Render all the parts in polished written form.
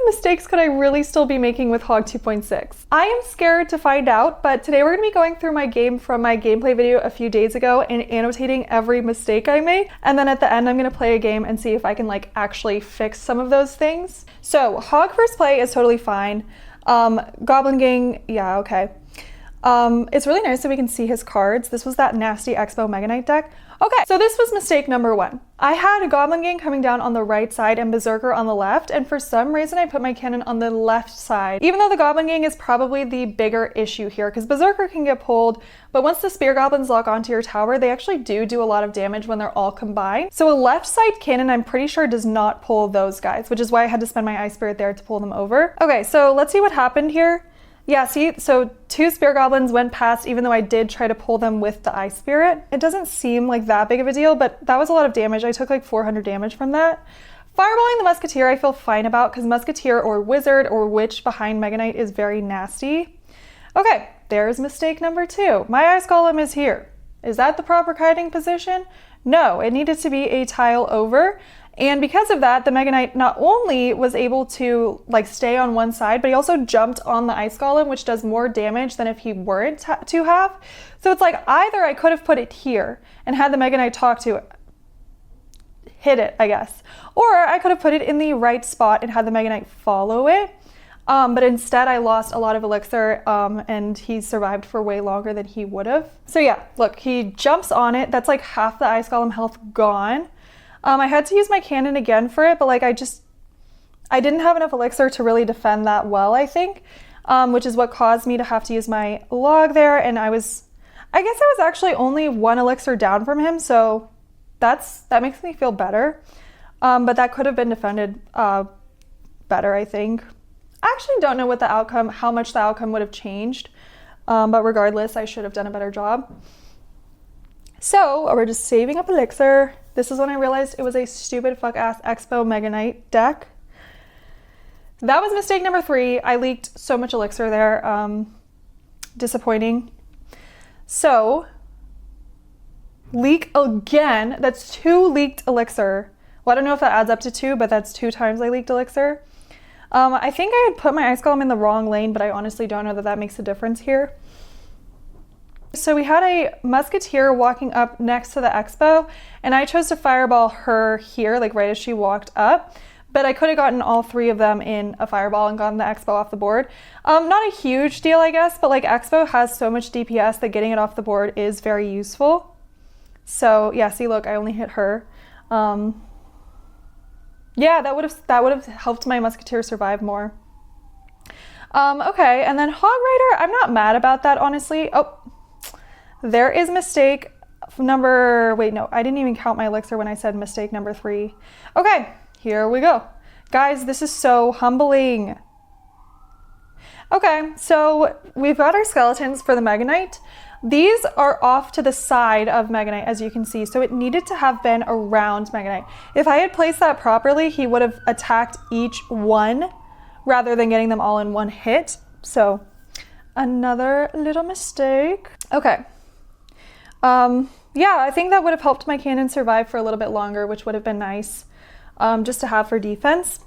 mistakes could I really still be making with Hog 2.6? I am scared to find out, but today we're gonna be going through my game from my gameplay video a few days ago and annotating every mistake I made. And then at the end, I'm gonna play a game and see if I can like actually fix some of those things. So Hog first play is totally fine. Goblin Gang, yeah, okay. It's really nice that we can see his cards. This was that nasty Expo Mega Knight deck. Okay, so this was mistake number 1. I had a Goblin Gang coming down on the right side and Berserker on the left, and for some reason I put my cannon on the left side, even though the Goblin Gang is probably the bigger issue here, because Berserker can get pulled, but once the Spear Goblins lock onto your tower, they actually do a lot of damage when they're all combined. So a left side cannon, I'm pretty sure, does not pull those guys, which is why I had to spend my Ice Spirit there to pull them over. Okay, so let's see what happened here. Yeah, see, so 2 Spear Goblins went past even though I did try to pull them with the Ice Spirit. It doesn't seem like that big of a deal, but that was a lot of damage. I took like 400 damage from that. Fireballing the Musketeer I feel fine about because Musketeer or Wizard or Witch behind Mega Knight is very nasty. Okay, there's mistake number 2. My Ice Golem is here. Is that the proper kiting position? No, it needed to be a tile over. And because of that, the Mega Knight not only was able to like stay on one side, but he also jumped on the Ice Golem, which does more damage than if he weren't to have. So it's like either I could have put it here and had the Mega Knight talk to it, hit it, I guess. Or I could have put it in the right spot and had the Mega Knight follow it. But instead I lost a lot of Elixir and he survived for way longer than he would have. So yeah, look, he jumps on it. That's like half the Ice Golem health gone. I had to use my cannon again for it, but like I didn't have enough Elixir to really defend that well, I think, which is what caused me to have to use my log there. And I guess I was actually only 1 Elixir down from him, so that makes me feel better. But that could have been defended better, I think. I actually don't know how much the outcome would have changed, but regardless, I should have done a better job. So we're just saving up Elixir. This is when I realized it was a stupid fuck-ass Expo Mega Knight deck. That was mistake number 3. I leaked so much Elixir there. Disappointing. So, leak again. That's 2 leaked Elixir. Well, I don't know if that adds up to 2, but that's 2 times I leaked Elixir. I think I had put my Ice Golem in the wrong lane, but I honestly don't know that that makes a difference here. So we had a Musketeer walking up next to the Expo, and I chose to fireball her here, like right as she walked up, but I could have gotten all 3 of them in a fireball and gotten the Expo off the board. Not a huge deal, I guess, but like Expo has so much DPS that getting it off the board is very useful. So yeah, see, look, I only hit her. Yeah, that would have helped my Musketeer survive more. Okay, and then Hog Rider, I'm not mad about that, honestly. Oh, there is mistake number, wait, no, I didn't even count my Elixir when I said mistake number 3. Okay, here we go. Guys, this is so humbling. Okay, so we've got our skeletons for the Mega Knight. These are off to the side of Mega Knight, as you can see, so it needed to have been around Mega Knight. If I had placed that properly, he would have attacked each one rather than getting them all in one hit. So another little mistake. Okay. Yeah, I think that would have helped my cannon survive for a little bit longer, which would have been nice just to have for defense.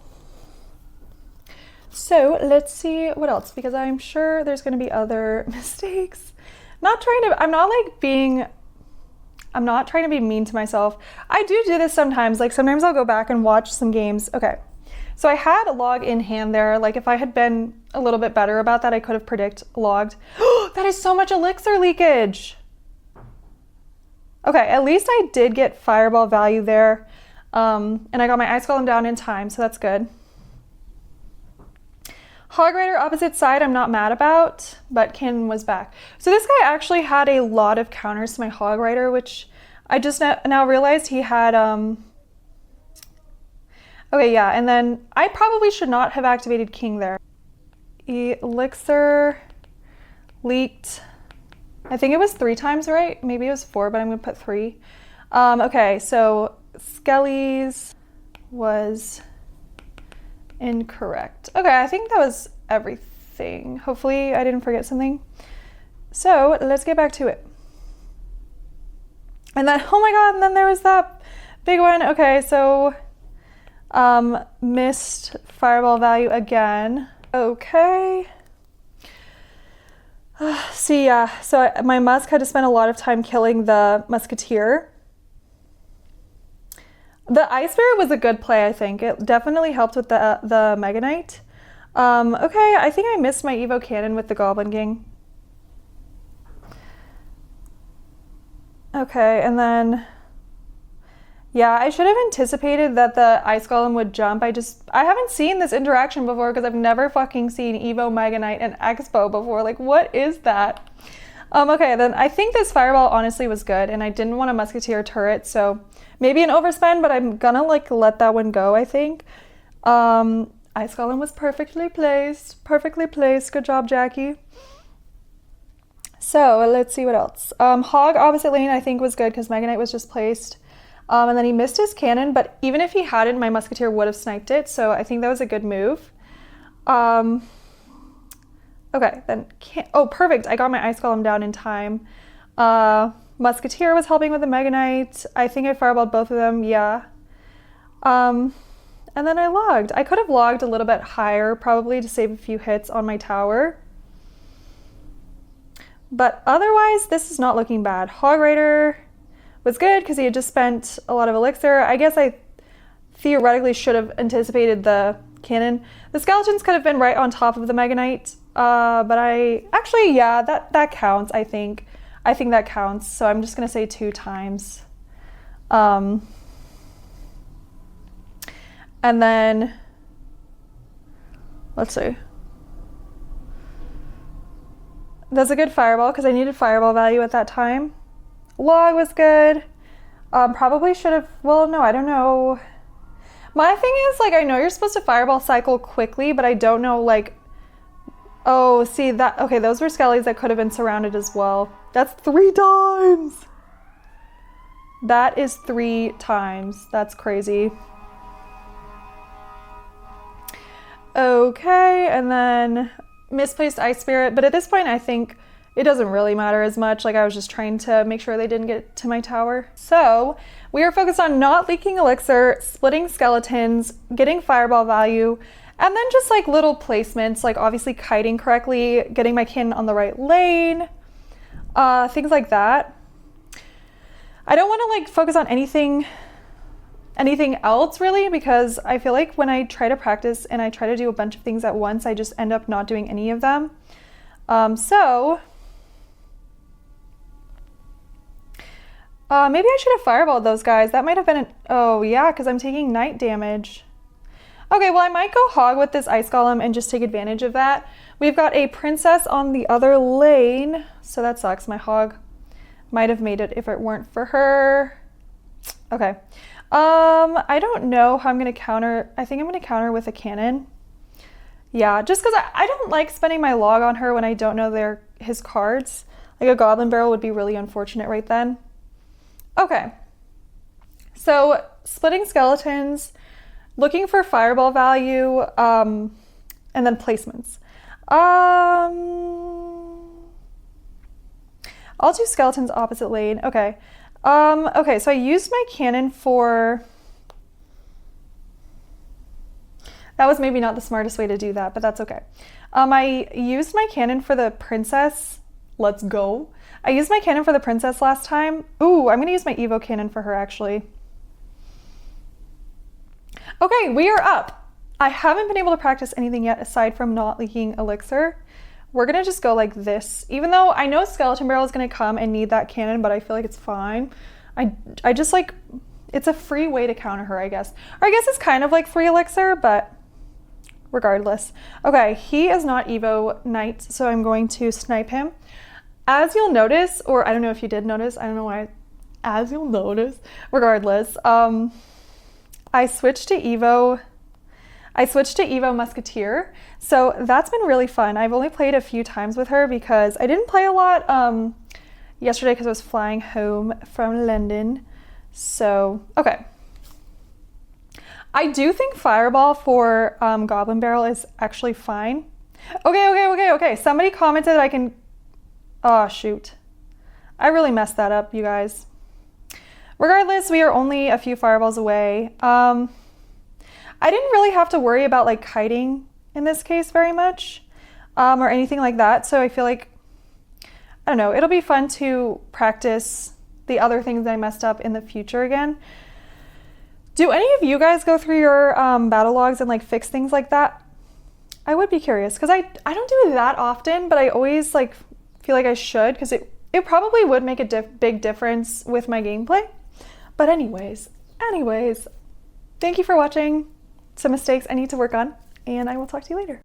So let's see what else, because I'm sure there's going to be other mistakes. I'm not trying to be mean to myself. I do this sometimes. Like sometimes I'll go back and watch some games. Okay. So I had a log in hand there. Like if I had been a little bit better about that, I could have logged. That is so much Elixir leakage. Okay, at least I did get fireball value there. And I got my Ice Golem down in time, so that's good. Hog Rider opposite side, I'm not mad about, but cannon was back. So this guy actually had a lot of counters to my Hog Rider, which I just now realized he had, okay, yeah, and then I probably should not have activated King there. Elixir leaked, I think it was 3 times, right? Maybe it was 4, but I'm gonna put 3. Okay, so Skelly's was incorrect. Okay, I think that was everything. Hopefully I didn't forget something. So let's get back to it. And then, oh my god, and then there was that big one. Okay, so Missed fireball value again. Okay. See, yeah, so my Musk had to spend a lot of time killing the Musketeer. The Ice Spirit was a good play, I think. It definitely helped with the Mega Knight. Okay, I think I missed my Evo Cannon with the Goblin King. Okay, and then, yeah, I should have anticipated that the Ice Golem would jump. I haven't seen this interaction before because I've never fucking seen Evo, Mega Knight, and Expo before. Like, what is that? Okay, then I think this Fireball honestly was good, and I didn't want a Musketeer turret, so maybe an overspend, but I'm gonna, like, let that one go, I think. Ice Golem was perfectly placed. Perfectly placed. Good job, Jackie. So, let's see what else. Hog opposite lane, I think, was good because Mega Knight was just placed. And then he missed his cannon, but even if he hadn't, my Musketeer would have sniped it, so I think that was a good move. Okay, then oh, perfect. I got my Ice Golem down in time. Musketeer was helping with the Mega Knight. I think I fireballed both of them, yeah. And then I logged. I could have logged a little bit higher, probably, to save a few hits on my tower. But otherwise, this is not looking bad. Hog Rider was good because he had just spent a lot of Elixir. I guess I theoretically should have anticipated the cannon. The skeletons could have been right on top of the Mega Knight, but actually, yeah, that counts, I think. I think that counts, so I'm just gonna say 2 times. And then, let's see. That's a good fireball because I needed fireball value at that time. Log was good. Probably should have, well, no, I don't know. My thing is, like, I know you're supposed to fireball cycle quickly, but I don't know, like, oh, see that, okay, those were skellies that could have been surrounded as well. That's 3 times. That is 3 times. That's crazy. Okay, and then misplaced Ice Spirit, but at this point I think it doesn't really matter as much. Like, I was just trying to make sure they didn't get to my tower. So we are focused on not leaking Elixir, splitting skeletons, getting fireball value, and then just like little placements, like obviously kiting correctly, getting my cannon on the right lane, things like that. I don't want to like focus on anything else really, because I feel like when I try to practice and I try to do a bunch of things at once, I just end up not doing any of them. Maybe I should have fireballed those guys. That might have been oh yeah, because I'm taking night damage. Okay, well, I might go hog with this Ice Golem and just take advantage of that. We've got a princess on the other lane, so that sucks. My hog might have made it if it weren't for her. Okay. I don't know how I'm going to counter. I think I'm going to counter with a cannon. Yeah, just because I don't like spending my log on her when I don't know his cards. Like a Goblin Barrel would be really unfortunate right then. Okay. So, splitting skeletons, looking for fireball value, and then placements. I'll do skeletons opposite lane. Okay. Okay, so I used my cannon for... That was maybe not the smartest way to do that, but that's okay. I used my cannon for the princess. Let's go. I used my cannon for the princess last time. Ooh, I'm gonna use my Evo cannon for her, actually. Okay, we are up. I haven't been able to practice anything yet aside from not leaking Elixir. We're gonna just go like this, even though I know Skeleton Barrel is gonna come and need that cannon, but I feel like it's fine. I just like, it's a free way to counter her, I guess. Or I guess it's kind of like free Elixir, but regardless. Okay, he is not Evo Knight, so I'm going to snipe him. As you'll notice, or I don't know if you did notice, I don't know why, as you'll notice, regardless, I switched to Evo Musketeer, so that's been really fun. I've only played a few times with her because I didn't play a lot yesterday because I was flying home from London. So, okay. I do think Fireball for Goblin Barrel is actually fine. Okay. Somebody commented I can... Oh, shoot. I really messed that up, you guys. Regardless, we are only a few fireballs away. I didn't really have to worry about like kiting in this case very much, or anything like that. So I feel like, I don't know, it'll be fun to practice the other things that I messed up in the future again. Do any of you guys go through your battle logs and like fix things like that? I would be curious because I don't do it that often, but I always like feel like I should because it probably would make a big difference with my gameplay. But anyways, thank you for watching. Some mistakes I need to work on, and I will talk to you later.